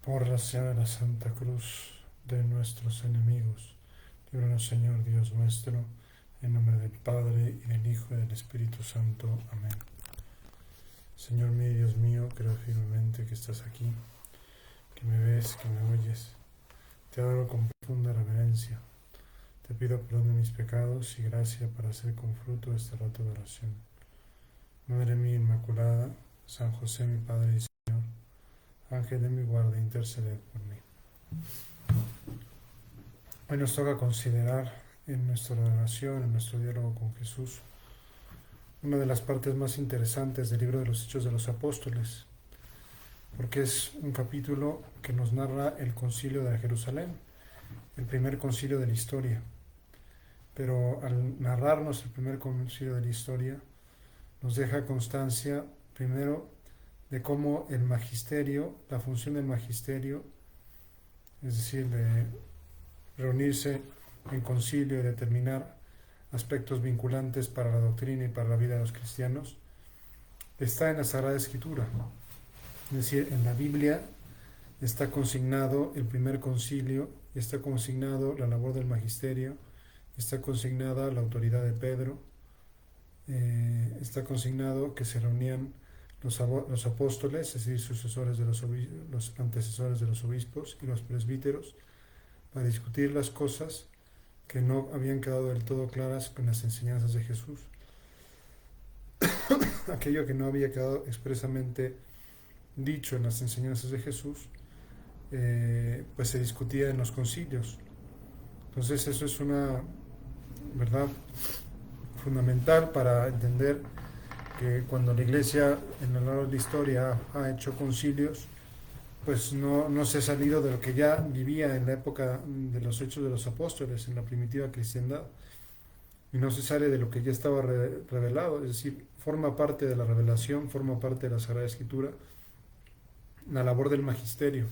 Por la señal de la Santa Cruz de nuestros enemigos, líbranos, Señor Dios nuestro, en nombre del Padre, y del Hijo, y del Espíritu Santo. Amén. Señor mío y Dios mío, creo firmemente que estás aquí, que me ves, que me oyes. Te adoro con profunda reverencia. Te pido perdón de mis pecados y gracia para hacer con fruto este rato de oración. Madre mía Inmaculada, San José mi Padre y Señor, Ángel de mi guarda, interceded por mí. Hoy nos toca considerar en nuestra oración, en nuestro diálogo con Jesús, una de las partes más interesantes del libro de los Hechos de los Apóstoles, porque es un capítulo que nos narra el concilio de Jerusalén, el primer concilio de la historia. Pero al narrarnos el primer concilio de la historia, nos deja constancia, primero, de cómo el magisterio, la función del magisterio, es decir, de reunirse en concilio y determinar aspectos vinculantes para la doctrina y para la vida de los cristianos, está en la Sagrada Escritura. Es decir, en la Biblia está consignado el primer concilio, está consignado la labor del magisterio, está consignada la autoridad de Pedro, está consignado que se reunían los apóstoles, es decir, sucesores de los antecesores de los obispos y los presbíteros, para discutir las cosas que no habían quedado del todo claras con las enseñanzas de Jesús. Aquello que no había quedado expresamente dicho en las enseñanzas de Jesús, pues se discutía en los concilios. Entonces eso es una verdad fundamental para entender que cuando la Iglesia en lo largo de la historia ha hecho concilios, pues no se ha salido de lo que ya vivía en la época de los Hechos de los Apóstoles, en la primitiva cristiandad, y no se sale de lo que ya estaba revelado, es decir, forma parte de la revelación, forma parte de la Sagrada Escritura, la labor del magisterio,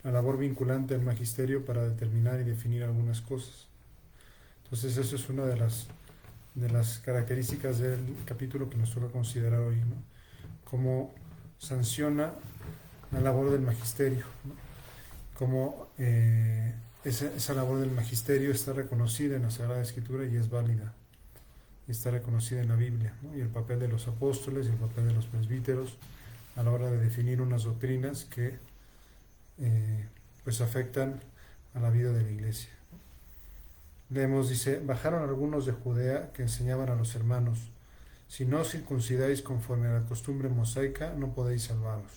la labor vinculante del magisterio para determinar y definir algunas cosas. Entonces eso es una de las características del capítulo que nos toca considerar hoy, ¿no? Cómo sanciona la labor del magisterio, ¿no? Cómo esa labor del magisterio está reconocida en la Sagrada Escritura y es válida, y está reconocida en la Biblia, ¿no? Y el papel de los apóstoles y el papel de los presbíteros a la hora de definir unas doctrinas que pues afectan a la vida de la Iglesia. Leemos, dice: bajaron algunos de Judea que enseñaban a los hermanos: si no circuncidáis conforme a la costumbre mosaica, no podéis salvaros.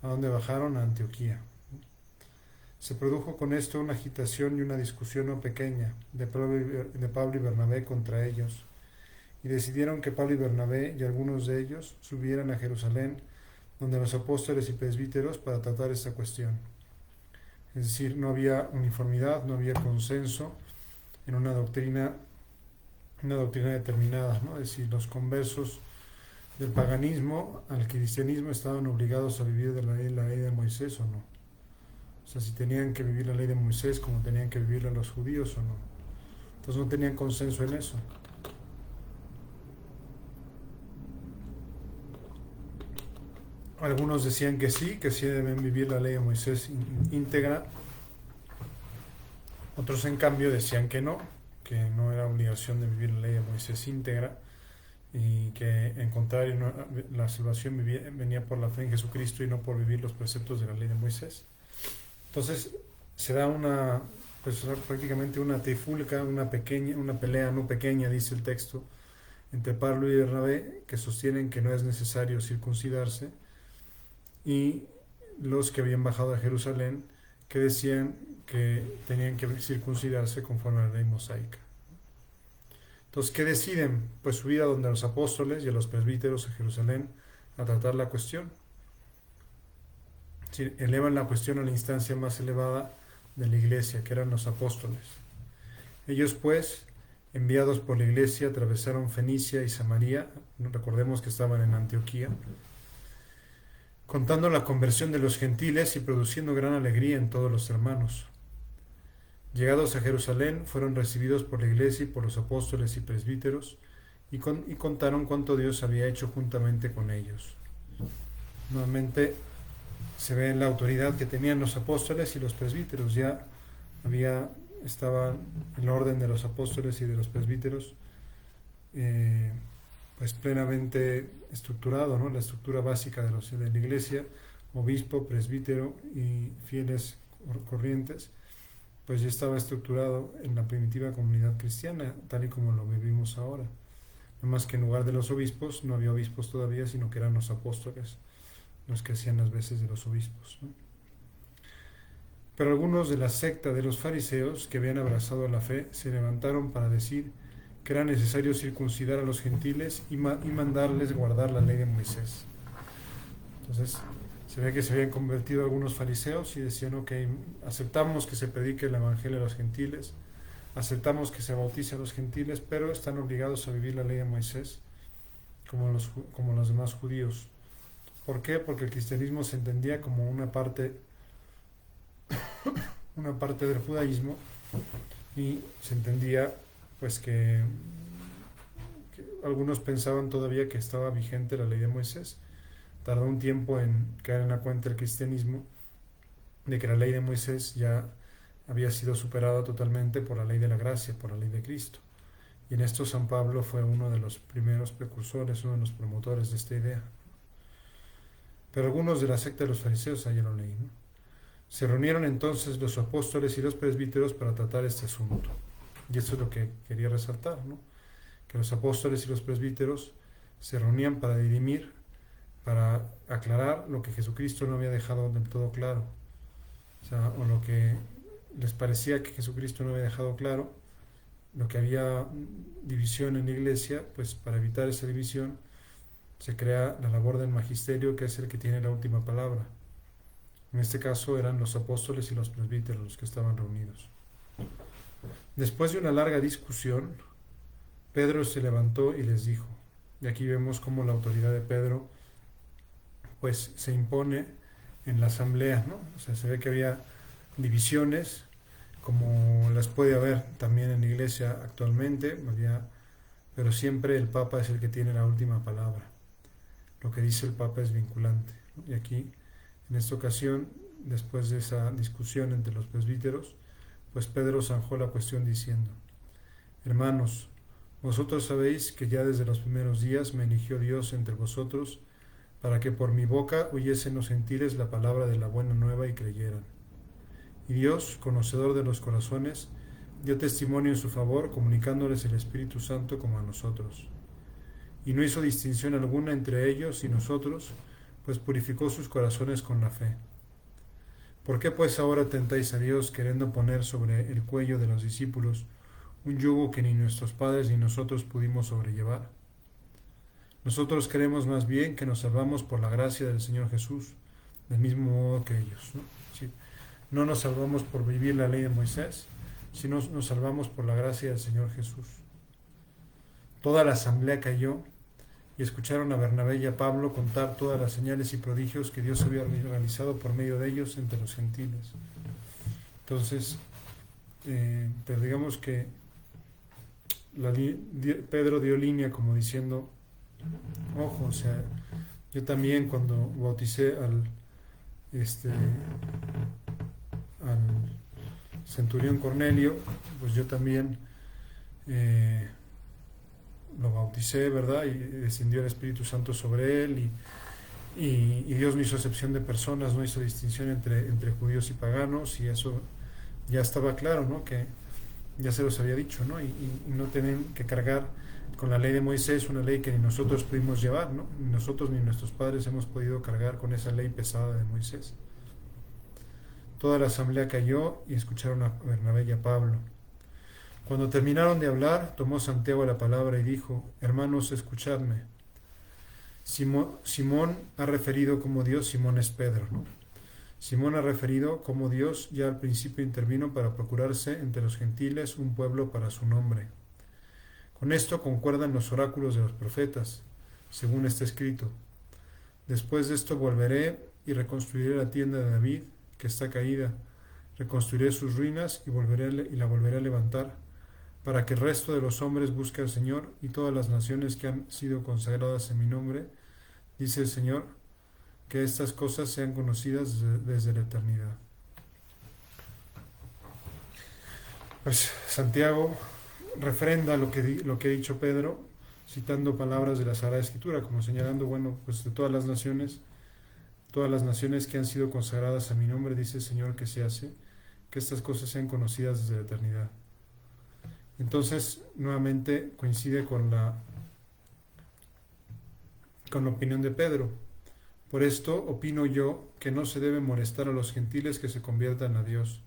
¿A dónde bajaron? A Antioquía. Se produjo con esto una agitación y una discusión no pequeña de Pablo y Bernabé contra ellos, y decidieron que Pablo y Bernabé y algunos de ellos subieran a Jerusalén, donde los apóstoles y presbíteros, para tratar esta cuestión. Es decir, no había uniformidad, no había consenso en una doctrina determinada, ¿no? Es decir, los conversos del paganismo al cristianismo estaban obligados a vivir de la ley de Moisés o no. O sea, si tenían que vivir la ley de Moisés como tenían que vivirla los judíos o no. Entonces no tenían consenso en eso. Algunos decían que sí deben vivir la ley de Moisés íntegra. Otros, en cambio, decían que no era obligación de vivir la ley de Moisés íntegra, y que, en contrario, la salvación venía por la fe en Jesucristo y no por vivir los preceptos de la ley de Moisés. Entonces se da prácticamente una trifulca, una pelea no pequeña, dice el texto, entre Pablo y Bernabé, que sostienen que no es necesario circuncidarse, y los que habían bajado a Jerusalén, que decían que tenían que circuncidarse conforme a la ley mosaica. Entonces, ¿qué deciden? Pues subir a donde los apóstoles y a los presbíteros a Jerusalén a tratar la cuestión. Es decir, elevan la cuestión a la instancia más elevada de la Iglesia, que eran los apóstoles. Ellos, pues, enviados por la Iglesia, atravesaron Fenicia y Samaria, recordemos que estaban en Antioquía, contando la conversión de los gentiles y produciendo gran alegría en todos los hermanos. Llegados a Jerusalén, fueron recibidos por la Iglesia y por los apóstoles y presbíteros, y contaron cuánto Dios había hecho juntamente con ellos. Nuevamente, se ve la autoridad que tenían los apóstoles y los presbíteros. Ya estaba el orden de los apóstoles y de los presbíteros pues plenamente estructurado, ¿no? La estructura básica de la iglesia, obispo, presbítero y fieles corrientes, pues ya estaba estructurado en la primitiva comunidad cristiana, tal y como lo vivimos ahora. No más que en lugar de los obispos, no había obispos todavía, sino que eran los apóstoles los que hacían las veces de los obispos, ¿no? Pero algunos de la secta de los fariseos que habían abrazado la fe se levantaron para decir que era necesario circuncidar a los gentiles y mandarles guardar la ley de Moisés. Entonces se ve que se habían convertido algunos fariseos y decían, ok, aceptamos que se predique el evangelio a los gentiles, aceptamos que se bautice a los gentiles, pero están obligados a vivir la ley de Moisés como los demás judíos. ¿Por qué? Porque el cristianismo se entendía como una parte del judaísmo, y se entendía pues que algunos pensaban todavía que estaba vigente la ley de Moisés. Tardó un tiempo en caer en la cuenta el cristianismo de que la ley de Moisés ya había sido superada totalmente por la ley de la gracia, por la ley de Cristo. Y en esto San Pablo fue uno de los primeros precursores, uno de los promotores de esta idea. Pero algunos de la secta de los fariseos, ayer lo leí, ¿no? Se reunieron entonces los apóstoles y los presbíteros para tratar este asunto. Y eso es lo que quería resaltar, ¿no? Que los apóstoles y los presbíteros se reunían para dirimir, para aclarar lo que Jesucristo no había dejado del todo claro. O lo que les parecía que Jesucristo no había dejado claro, lo que había división en la iglesia, pues para evitar esa división se crea la labor del magisterio, que es el que tiene la última palabra. En este caso eran los apóstoles y los presbíteros los que estaban reunidos. Después de una larga discusión, Pedro se levantó y les dijo, y aquí vemos cómo la autoridad de Pedro pues se impone en la asamblea, ¿no? O sea, se ve que había divisiones, como las puede haber también en la iglesia actualmente, pero siempre el Papa es el que tiene la última palabra. Lo que dice el Papa es vinculante, ¿no? Y aquí, en esta ocasión, después de esa discusión entre los presbíteros, pues Pedro zanjó la cuestión diciendo, hermanos, vosotros sabéis que ya desde los primeros días me eligió Dios entre vosotros para que por mi boca oyesen los gentiles la palabra de la buena nueva y creyeran. Y Dios, conocedor de los corazones, dio testimonio en su favor, comunicándoles el Espíritu Santo como a nosotros. Y no hizo distinción alguna entre ellos y nosotros, pues purificó sus corazones con la fe. ¿Por qué pues ahora tentáis a Dios queriendo poner sobre el cuello de los discípulos un yugo que ni nuestros padres ni nosotros pudimos sobrellevar? Nosotros creemos más bien que nos salvamos por la gracia del Señor Jesús, del mismo modo que ellos, ¿no? Sí. No nos salvamos por vivir la ley de Moisés, sino nos salvamos por la gracia del Señor Jesús. Toda la asamblea cayó y escucharon a Bernabé y a Pablo contar todas las señales y prodigios que Dios había realizado por medio de ellos entre los gentiles. Entonces, pero digamos que Pedro dio línea como diciendo, ojo, o sea, yo también cuando bauticé al centurión Cornelio, pues yo también lo bauticé, ¿verdad? Y descendió el Espíritu Santo sobre él y Dios no hizo excepción de personas, no hizo distinción entre judíos y paganos, y eso ya estaba claro, ¿no? Que ya se los había dicho, ¿no? Y no tienen que cargar con la ley de Moisés, una ley que ni nosotros pudimos llevar, ¿no? Ni nosotros ni nuestros padres hemos podido cargar con esa ley pesada de Moisés. Toda la asamblea cayó y escucharon a Bernabé y a Pablo. Cuando terminaron de hablar, tomó Santiago la palabra y dijo, hermanos, escuchadme. Simón ha referido como Dios, Simón es Pedro, ¿no? Simón ha referido cómo Dios ya al principio intervino para procurarse entre los gentiles un pueblo para su nombre. Con esto concuerdan los oráculos de los profetas, según está escrito. Después de esto volveré y reconstruiré la tienda de David, que está caída. Reconstruiré sus ruinas y la volveré a levantar, para que el resto de los hombres busque al Señor y todas las naciones que han sido consagradas en mi nombre, dice el Señor, que estas cosas sean conocidas desde la eternidad. Pues Santiago refrenda lo que ha dicho Pedro, citando palabras de la Sagrada Escritura, como señalando, bueno, pues de todas las naciones que han sido consagradas a mi nombre, dice el Señor que se hace, que estas cosas sean conocidas desde la eternidad. Entonces, nuevamente coincide con la opinión de Pedro. Por esto opino yo que no se debe molestar a los gentiles que se conviertan a Dios,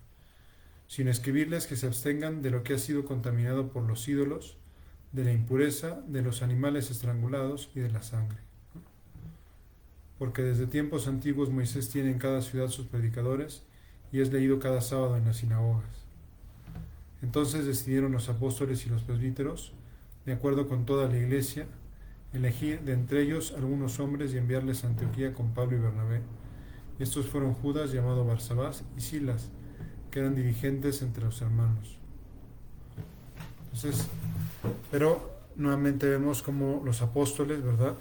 sino escribirles que se abstengan de lo que ha sido contaminado por los ídolos, de la impureza, de los animales estrangulados y de la sangre. Porque desde tiempos antiguos Moisés tiene en cada ciudad sus predicadores y es leído cada sábado en las sinagogas. Entonces decidieron los apóstoles y los presbíteros, de acuerdo con toda la iglesia, elegir de entre ellos algunos hombres y enviarles a Antioquía con Pablo y Bernabé. Estos fueron Judas, llamado Barsabás, y Silas, que eran dirigentes entre los hermanos. Entonces, pero nuevamente vemos como los apóstoles, ¿verdad?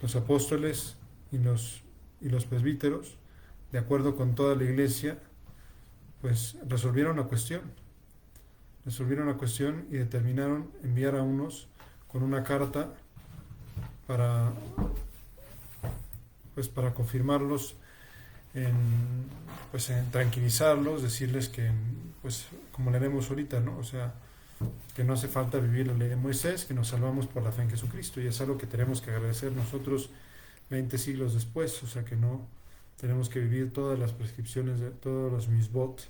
Los apóstoles y los presbíteros, de acuerdo con toda la iglesia, pues resolvieron la cuestión y determinaron enviar a unos con una carta para confirmarlos, en tranquilizarlos, decirles que, pues como leeremos ahorita, ¿no? O sea, que no hace falta vivir la ley de Moisés, que nos salvamos por la fe en Jesucristo, y es algo que tenemos que agradecer nosotros 20 siglos después, o sea, que no tenemos que vivir todas las prescripciones de todos los misbot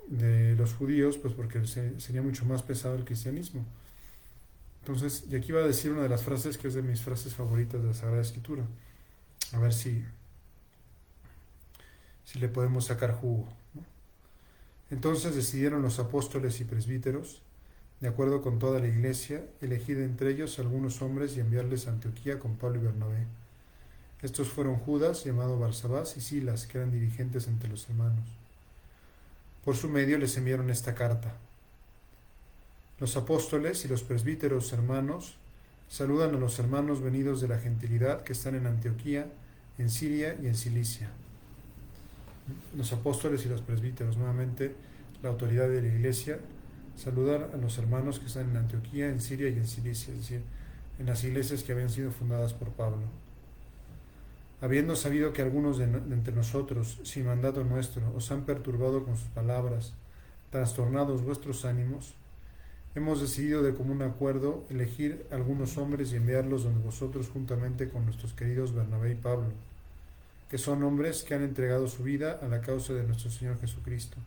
de los judíos, pues porque sería mucho más pesado el cristianismo. Entonces, y aquí va a decir una de las frases que es de mis frases favoritas de la Sagrada Escritura, a ver si le podemos sacar jugo, ¿no? Entonces decidieron los apóstoles y presbíteros, de acuerdo con toda la iglesia, elegir entre ellos algunos hombres y enviarles a Antioquía con Pablo y Bernabé. Estos fueron Judas, llamado Barsabás, y Silas, que eran dirigentes entre los hermanos. Por su medio les enviaron esta carta. Los apóstoles y los presbíteros hermanos saludan a los hermanos venidos de la gentilidad que están en Antioquía, en Siria y en Cilicia. Los apóstoles y los presbíteros, nuevamente la autoridad de la iglesia, saludar a los hermanos que están en Antioquía, en Siria y en Cilicia, es decir, en las iglesias que habían sido fundadas por Pablo. Habiendo sabido que algunos de entre nosotros, sin mandato nuestro, os han perturbado con sus palabras, trastornados vuestros ánimos, hemos decidido de común acuerdo elegir algunos hombres y enviarlos donde vosotros juntamente con nuestros queridos Bernabé y Pablo, que son hombres que han entregado su vida a la causa de nuestro Señor Jesucristo.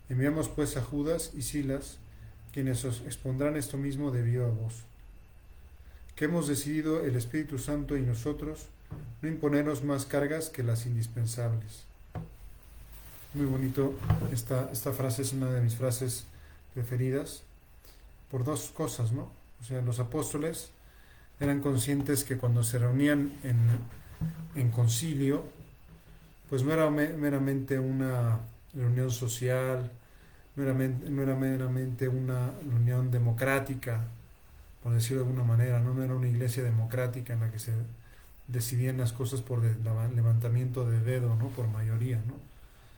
Enviamos pues a Judas y Silas, quienes os expondrán esto mismo de viva voz, que hemos decidido el Espíritu Santo y nosotros no imponeros más cargas que las indispensables. Muy bonito, esta frase es una de mis frases preferidas, por dos cosas, ¿no? O sea, los apóstoles eran conscientes que cuando se reunían en concilio, pues no era meramente una reunión social, no era meramente una reunión democrática, por decirlo de alguna manera, no era una iglesia democrática en la que se decidían las cosas por levantamiento de dedo, ¿no? Por mayoría, ¿no?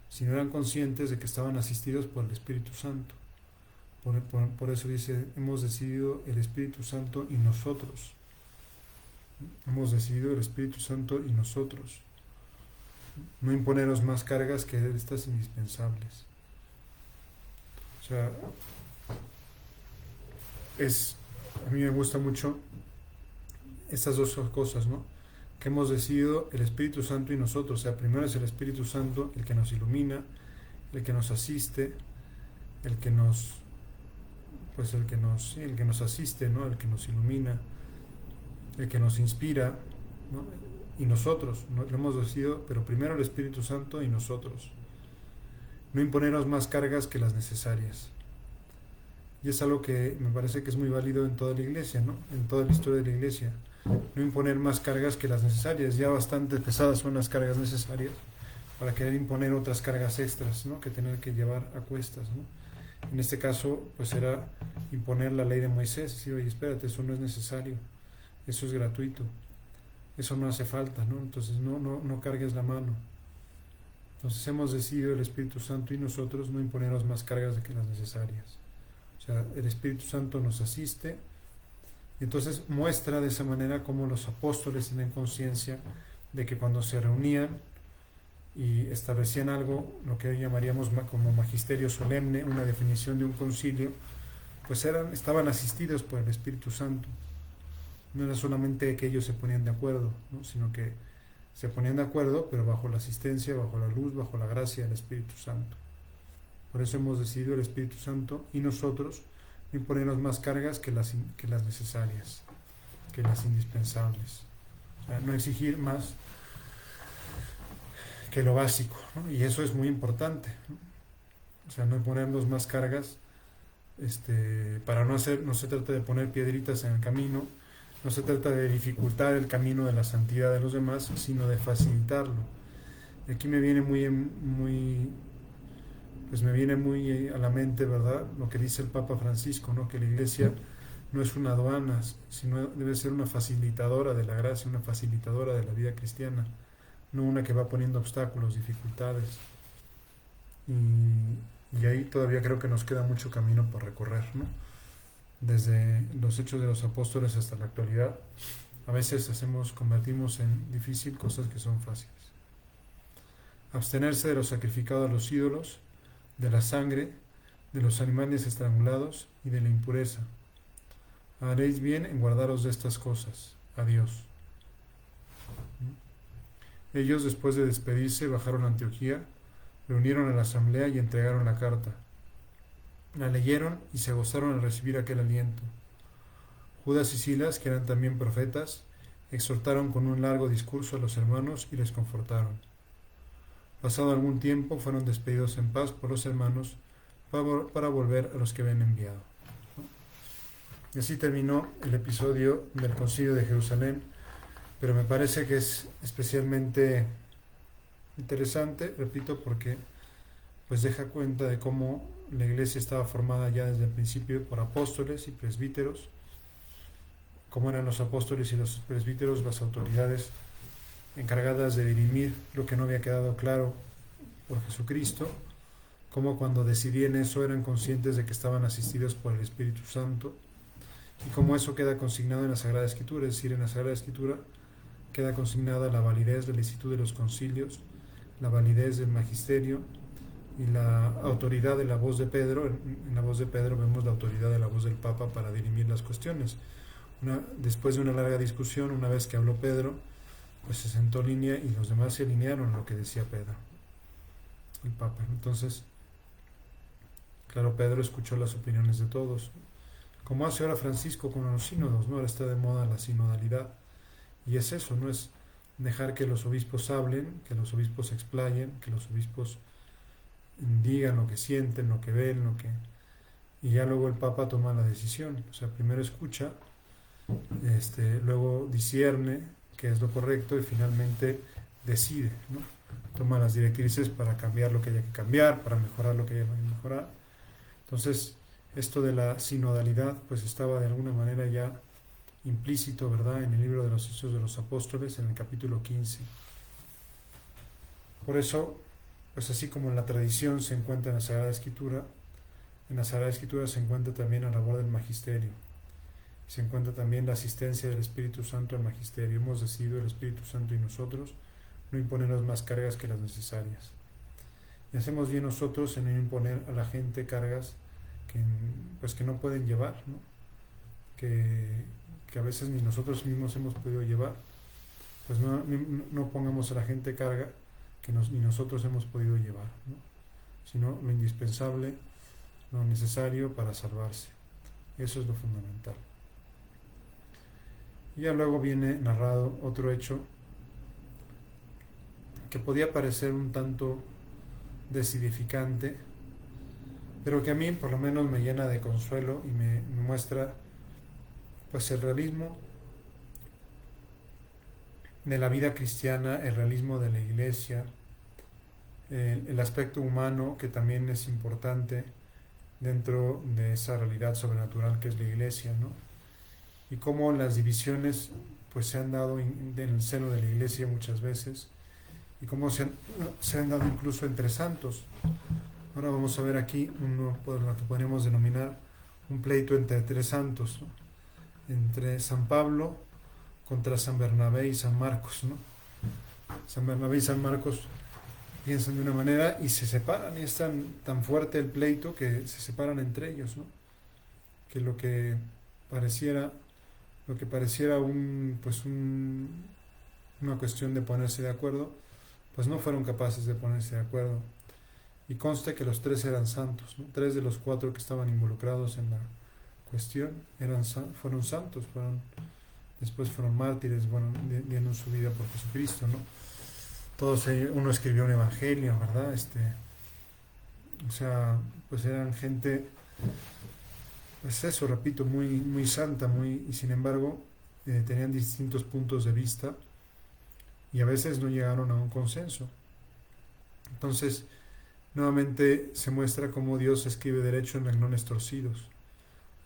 Sino eran conscientes de que estaban asistidos por el Espíritu Santo. Por eso dice, hemos decidido el Espíritu Santo y nosotros. Hemos decidido el Espíritu Santo y nosotros. No imponeros más cargas que estas indispensables. O sea, a mí me gusta mucho estas dos cosas, ¿no? Que hemos decidido el Espíritu Santo y nosotros. O sea, primero es el Espíritu Santo el que nos ilumina, el que nos asiste, el que nos asiste, ¿no? El que nos ilumina, el que nos inspira, ¿no? Y nosotros, ¿no? Lo hemos decidido, pero primero el Espíritu Santo y nosotros. No imponeros más cargas que las necesarias. Y es algo que me parece que es muy válido en toda la iglesia, ¿no? En toda la historia de la iglesia. No imponer más cargas que las necesarias. Ya bastante pesadas son las cargas necesarias para querer imponer otras cargas extras, ¿no? Que tener que llevar a cuestas, ¿no? En este caso, pues era imponer la ley de Moisés. Decir, oye, espérate, eso no es necesario. Eso es gratuito. eso no hace falta, ¿no? Entonces no cargues la mano. Entonces hemos decidido el Espíritu Santo y nosotros no imponernos más cargas de que las necesarias. O sea, el Espíritu Santo nos asiste y entonces muestra de esa manera cómo los apóstoles tienen conciencia de que cuando se reunían y establecían algo, lo que hoy llamaríamos como magisterio solemne, una definición de un concilio, pues estaban asistidos por el Espíritu Santo. No era solamente que ellos se ponían de acuerdo, ¿no? Sino que se ponían de acuerdo, pero bajo la asistencia, bajo la luz, bajo la gracia del Espíritu Santo. Por eso hemos decidido el Espíritu Santo y nosotros no imponernos más cargas que las necesarias, que las indispensables. O sea, no exigir más que lo básico, ¿no? Y eso es muy importante, ¿no? O sea, no imponernos más cargas, para no se trata de poner piedritas en el camino, no se trata de dificultar el camino de la santidad de los demás, sino de facilitarlo. Y aquí me viene muy a la mente, ¿verdad?, lo que dice el Papa Francisco, ¿no? Que la Iglesia no es una aduana, sino debe ser una facilitadora de la gracia, una facilitadora de la vida cristiana, no una que va poniendo obstáculos, dificultades. Y ahí todavía creo que nos queda mucho camino por recorrer, ¿no? Desde los Hechos de los Apóstoles hasta la actualidad, a veces convertimos en difícil cosas que son fáciles. Abstenerse de lo sacrificado a los ídolos, de la sangre, de los animales estrangulados y de la impureza. Haréis bien en guardaros de estas cosas. Adiós. Ellos, después de despedirse, bajaron a Antioquía, reunieron a la asamblea y entregaron la carta. La leyeron y se gozaron al recibir aquel aliento. Judas y Silas, que eran también profetas, exhortaron con un largo discurso a los hermanos y les confortaron. Pasado algún tiempo, fueron despedidos en paz por los hermanos para volver a los que habían enviado. Y así terminó el episodio del Concilio de Jerusalén, pero me parece que es especialmente interesante, repito, porque pues deja cuenta de cómo la Iglesia estaba formada ya desde el principio por apóstoles y presbíteros, cómo eran los apóstoles y los presbíteros las autoridades encargadas de dirimir lo que no había quedado claro por Jesucristo, cómo cuando decidían eso eran conscientes de que estaban asistidos por el Espíritu Santo, y cómo eso queda consignado en la Sagrada Escritura, es decir, en la Sagrada Escritura queda consignada la validez del instituto de los concilios, la validez del magisterio y la autoridad de la voz de Pedro. En la voz de Pedro vemos la autoridad de la voz del Papa para dirimir las cuestiones. Después de una larga discusión, una vez que habló Pedro, pues se sentó en línea y los demás se alinearon a lo que decía Pedro, el Papa. Entonces, claro, Pedro escuchó las opiniones de todos, como hace ahora Francisco con los sínodos, ¿no? Ahora está de moda la sinodalidad, y es eso, no es dejar que los obispos hablen, que los obispos explayen, que los obispos digan lo que sienten, lo que ven, y ya luego el Papa toma la decisión. O sea, primero escucha, luego discierne qué es lo correcto y finalmente decide, ¿no? Toma las directrices para cambiar lo que haya que cambiar, para mejorar lo que haya que mejorar. Entonces, esto de la sinodalidad pues estaba de alguna manera ya implícito, ¿verdad?, en el libro de los Hechos de los Apóstoles, en el capítulo 15. Por eso, pues así como en la tradición se encuentra en la Sagrada Escritura se encuentra también la labor del magisterio. Se encuentra también la asistencia del Espíritu Santo al magisterio. Hemos decidido el Espíritu Santo y nosotros no imponernos más cargas que las necesarias. Y hacemos bien nosotros en no imponer a la gente cargas que no pueden llevar, ¿no? Que a veces ni nosotros mismos hemos podido llevar. Pues no pongamos a la gente carga que ni nosotros hemos podido llevar, ¿no? Sino lo indispensable, lo necesario para salvarse. Eso es lo fundamental. Y ya luego viene narrado otro hecho que podía parecer un tanto desedificante, pero que a mí por lo menos me llena de consuelo y me muestra pues el realismo de la vida cristiana, el realismo de la Iglesia, el aspecto humano que también es importante dentro de esa realidad sobrenatural que es la Iglesia, ¿no? Y cómo las divisiones pues se han dado en el seno de la iglesia muchas veces y cómo se han dado incluso entre santos. Ahora vamos a ver aquí lo que podríamos denominar un pleito entre tres santos, ¿no? Entre San Pablo contra San Bernabé y San Marcos, ¿no? San Bernabé y San Marcos piensan de una manera y se separan, y es tan fuerte el pleito que se separan entre ellos, ¿no? Que lo que pareciera una cuestión de ponerse de acuerdo, pues no fueron capaces de ponerse de acuerdo. Y consta que los tres eran santos, ¿no? Tres de los cuatro que estaban involucrados en la cuestión fueron santos, después fueron mártires, bueno, dieron su vida por Jesucristo, ¿no? Uno escribió un evangelio, ¿verdad? O sea, pues eran gente, pues eso, repito, muy santa, y sin embargo, tenían distintos puntos de vista y a veces no llegaron a un consenso. Entonces, nuevamente se muestra cómo Dios escribe derecho en renglones torcidos,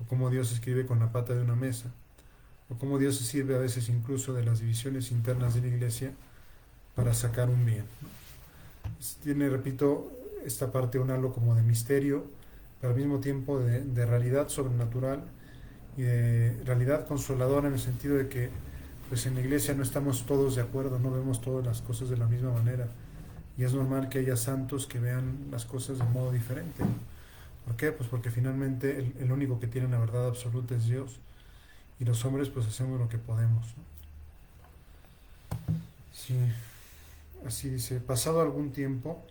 o cómo Dios escribe con la pata de una mesa, o cómo Dios se sirve a veces incluso de las divisiones internas de la iglesia para sacar un bien, ¿no? Tiene, repito, esta parte un halo como de misterio, pero al mismo tiempo de realidad sobrenatural y de realidad consoladora, en el sentido de que pues en la iglesia no estamos todos de acuerdo, no vemos todas las cosas de la misma manera, y es normal que haya santos que vean las cosas de modo diferente, ¿no? ¿Por qué? Pues porque finalmente el único que tiene la verdad absoluta es Dios, y los hombres pues hacemos lo que podemos, ¿no? Sí, así dice: pasado algún tiempo,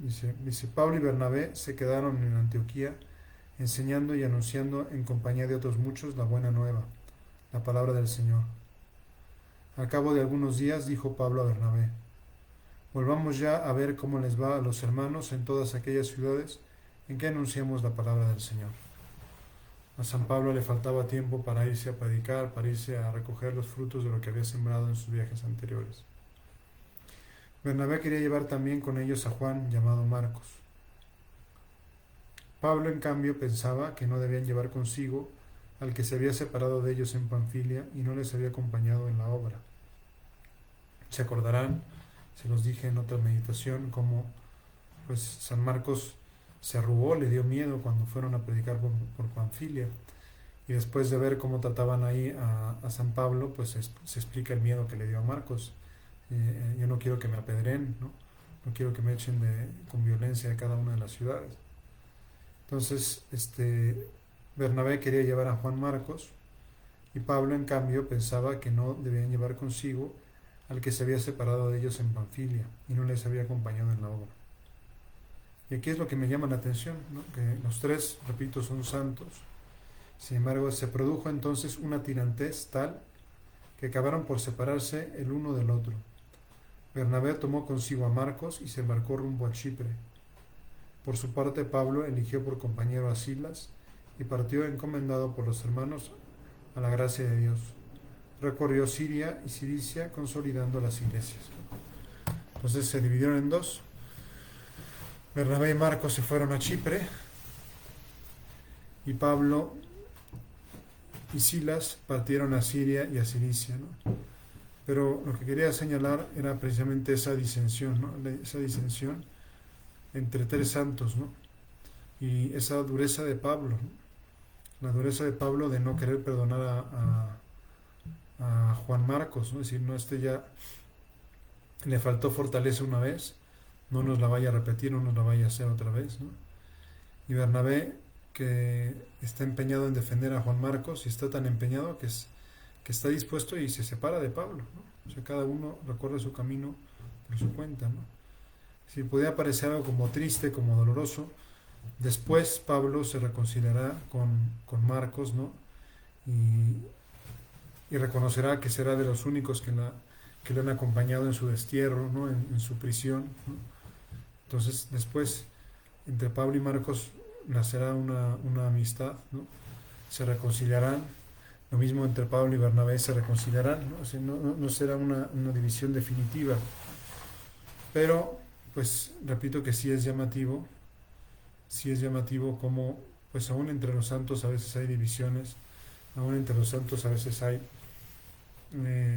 dice Pablo y Bernabé se quedaron en Antioquía enseñando y anunciando en compañía de otros muchos la buena nueva, la palabra del Señor. Al cabo de algunos días dijo Pablo a Bernabé: volvamos ya a ver cómo les va a los hermanos en todas aquellas ciudades en que anunciamos la palabra del Señor. A San Pablo le faltaba tiempo para irse a predicar, para irse a recoger los frutos de lo que había sembrado en sus viajes anteriores. Bernabé quería llevar también con ellos a Juan, llamado Marcos. Pablo, en cambio, pensaba que no debían llevar consigo al que se había separado de ellos en Panfilia y no les había acompañado en la obra. Se acordarán, se los dije en otra meditación, cómo pues San Marcos se arrugó, le dio miedo cuando fueron a predicar por Panfilia, y después de ver cómo trataban ahí a San Pablo, pues se explica el miedo que le dio a Marcos. Yo no quiero que me apedreen, ¿no? No quiero que me echen con violencia de cada una de las ciudades. Entonces, Bernabé quería llevar a Juan Marcos, y Pablo, en cambio, pensaba que no debían llevar consigo al que se había separado de ellos en Panfilia y no les había acompañado en la obra. Y aquí es lo que me llama la atención, ¿no? Que los tres, repito, son santos. Sin embargo, se produjo entonces una tirantez tal que acabaron por separarse el uno del otro. Bernabé tomó consigo a Marcos y se embarcó rumbo a Chipre. Por su parte, Pablo eligió por compañero a Silas y partió encomendado por los hermanos a la gracia de Dios. Recorrió Siria y Cilicia consolidando las iglesias. Entonces se dividieron en dos. Bernabé y Marcos se fueron a Chipre, y Pablo y Silas partieron a Siria y a Cilicia, ¿no? Pero lo que quería señalar era precisamente esa disensión, ¿no? Esa disensión entre tres santos, ¿no? Y esa dureza de Pablo, ¿no? La dureza de Pablo de no querer perdonar a Juan Marcos, ¿no? Es decir, no, ya le faltó fortaleza una vez, no nos la vaya a repetir, no nos la vaya a hacer otra vez, ¿no? Y Bernabé, que está empeñado en defender a Juan Marcos, y está tan empeñado que está dispuesto y se separa de Pablo, ¿no? O sea, cada uno recorre su camino por su cuenta, ¿no? Si podía parecer algo como triste, como doloroso, después Pablo se reconciliará con Marcos, ¿no? Y reconocerá que será de los únicos que le han acompañado en su destierro, ¿no? En su prisión, ¿no? Entonces, después, entre Pablo y Marcos nacerá una amistad, ¿no? Se reconciliarán. Lo mismo entre Pablo y Bernabé, se reconciliarán, ¿no? O sea, no será una división definitiva. Pero, pues, repito que sí es llamativo como, pues, aún entre los santos a veces hay divisiones, aún entre los santos a veces hay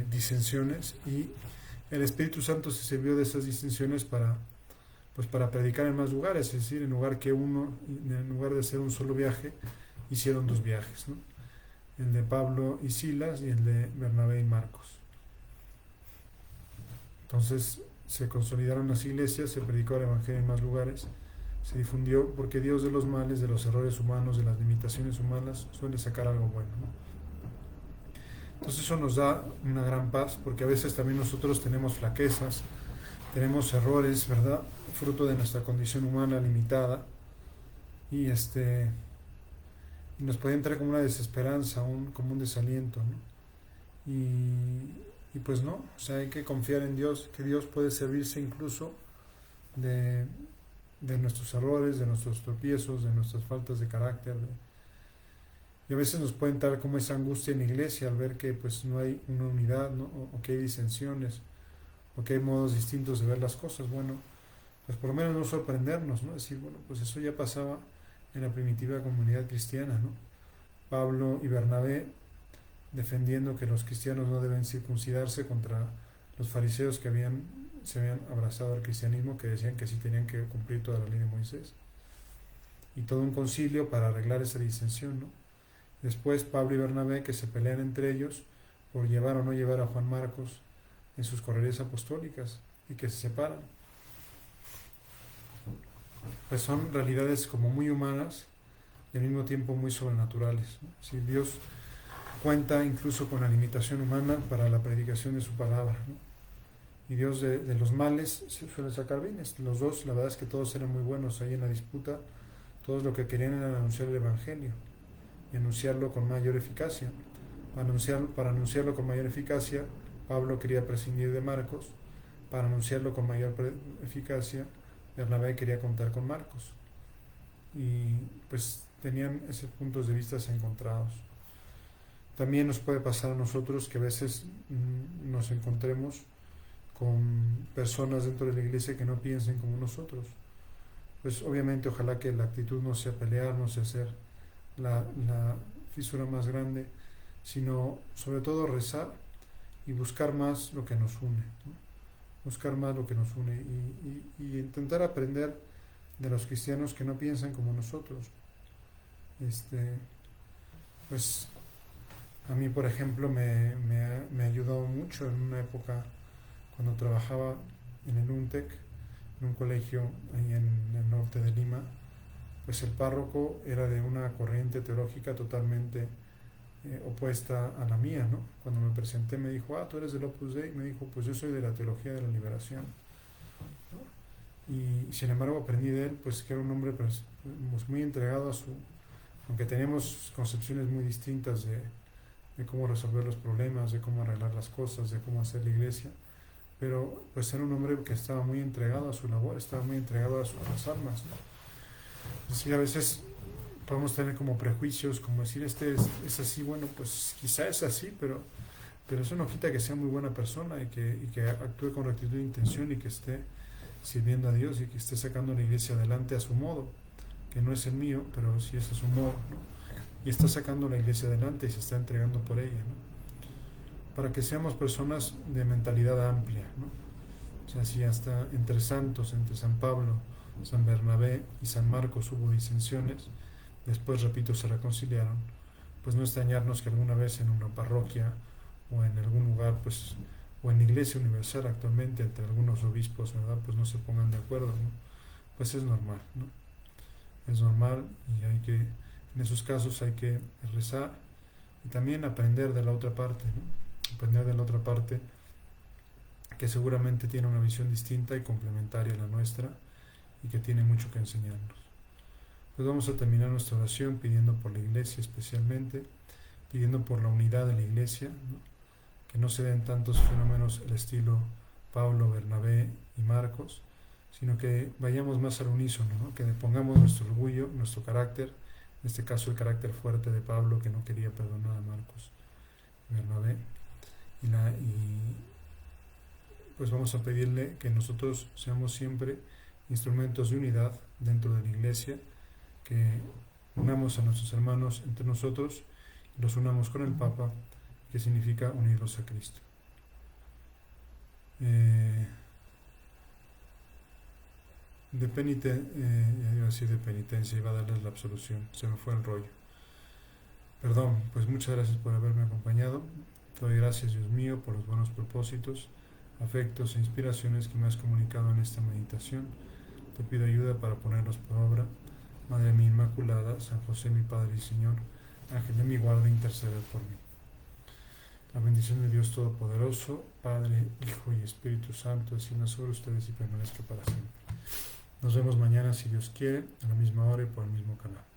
disensiones, y el Espíritu Santo se sirvió de esas disensiones para predicar en más lugares, es decir, en lugar de ser un solo viaje, hicieron 2 viajes, ¿no? El de Pablo y Silas y el de Bernabé y Marcos. Entonces se consolidaron las iglesias, se predicó el Evangelio en más lugares, se difundió, porque Dios de los males, de los errores humanos, de las limitaciones humanas, suele sacar algo bueno, ¿no? Entonces eso nos da una gran paz, porque a veces también nosotros tenemos flaquezas, tenemos errores, ¿verdad? Fruto de nuestra condición humana limitada, y nos puede entrar como una desesperanza, como un desaliento, ¿no? Y pues no, o sea, hay que confiar en Dios, que Dios puede servirse incluso de nuestros errores, de nuestros tropiezos, de nuestras faltas de carácter. Y a veces nos puede entrar como esa angustia en la iglesia al ver que pues no hay una unidad, ¿no? O que hay disensiones, o que hay modos distintos de ver las cosas. Bueno, pues por lo menos no sorprendernos, ¿no? Decir, bueno, pues eso ya pasaba en la primitiva comunidad cristiana, ¿no? Pablo y Bernabé defendiendo que los cristianos no deben circuncidarse contra los fariseos que se habían abrazado al cristianismo, que decían que sí tenían que cumplir toda la ley de Moisés. Y todo un concilio para arreglar esa disensión, ¿no? Después Pablo y Bernabé que se pelean entre ellos por llevar o no llevar a Juan Marcos en sus correrías apostólicas y que se separan. Pues son realidades como muy humanas y al mismo tiempo muy sobrenaturales, ¿no? Si Dios cuenta incluso con la limitación humana para la predicación de su palabra, ¿no? Y Dios de los males se suele sacar bienes. Los dos, la verdad es que todos eran muy buenos ahí en la disputa. Todos lo que querían era anunciar el Evangelio y anunciarlo con mayor eficacia. Para anunciarlo con mayor eficacia, Pablo quería prescindir de Marcos. Para anunciarlo con mayor eficacia, Bernabé quería contar con Marcos. Y pues tenían esos puntos de vista encontrados. También nos puede pasar a nosotros que a veces nos encontremos con personas dentro de la iglesia que no piensen como nosotros. Pues obviamente ojalá que la actitud no sea pelear, no sea hacer la fisura más grande, sino sobre todo rezar y buscar más lo que nos une, ¿no? Buscar más lo que nos une y intentar aprender de los cristianos que no piensan como nosotros. Pues a mí, por ejemplo, me ayudó mucho en una época cuando trabajaba en el UNTEC, en un colegio ahí en el norte de Lima. Pues el párroco era de una corriente teológica totalmente opuesta a la mía, ¿no? Cuando me presenté me dijo, tú eres del Opus Dei, me dijo, pues yo soy de la teología de la liberación, ¿no? Y sin embargo aprendí de él, pues que era un hombre pues muy entregado aunque teníamos concepciones muy distintas de cómo resolver los problemas, de cómo arreglar las cosas, de cómo hacer la iglesia, pero pues era un hombre que estaba muy entregado a su labor, estaba muy entregado a las almas, ¿no? Es decir, a veces podemos tener como prejuicios, como decir, es así, bueno, pues quizá es así, pero eso no quita que sea muy buena persona y que actúe con rectitud de intención y que esté sirviendo a Dios y que esté sacando la iglesia adelante a su modo, que no es el mío, pero sí es a su modo, ¿no? Y está sacando la iglesia adelante y se está entregando por ella, ¿no? Para que seamos personas de mentalidad amplia, ¿no? O sea, si hasta entre santos, entre San Pablo, San Bernabé y San Marcos hubo disensiones, después, repito, se reconciliaron, pues no extrañarnos que alguna vez en una parroquia o en algún lugar, pues, o en la Iglesia Universal actualmente, entre algunos obispos, ¿verdad?, pues no se pongan de acuerdo, ¿no? Pues es normal, ¿no? Es normal y en esos casos hay que rezar y también aprender de la otra parte, ¿no? Aprender de la otra parte que seguramente tiene una visión distinta y complementaria a la nuestra y que tiene mucho que enseñarnos. Pues vamos a terminar nuestra oración pidiendo por la iglesia especialmente, pidiendo por la unidad de la iglesia, ¿no? Que no se den tantos fenómenos al estilo Pablo, Bernabé y Marcos, sino que vayamos más al unísono, ¿no? Que pongamos nuestro orgullo, nuestro carácter, en este caso el carácter fuerte de Pablo que no quería perdonar a Marcos y Bernabé, y pues vamos a pedirle que nosotros seamos siempre instrumentos de unidad dentro de la iglesia, que unamos a nuestros hermanos entre nosotros, los unamos con el Papa que significa unirlos a Cristo. De penitencia, iba a darles la absolución, se me fue el rollo. Perdón, pues muchas gracias por haberme acompañado. Te doy gracias, Dios mío, por los buenos propósitos, afectos e inspiraciones que me has comunicado en esta meditación. Te pido ayuda para ponerlos por obra. Madre mía Inmaculada, San José mi Padre y Señor, Ángel de mi guarda, intercede por mí. La bendición de Dios Todopoderoso, Padre, Hijo y Espíritu Santo, descienda sobre ustedes y permanezca para siempre. Nos vemos mañana, si Dios quiere, a la misma hora y por el mismo canal.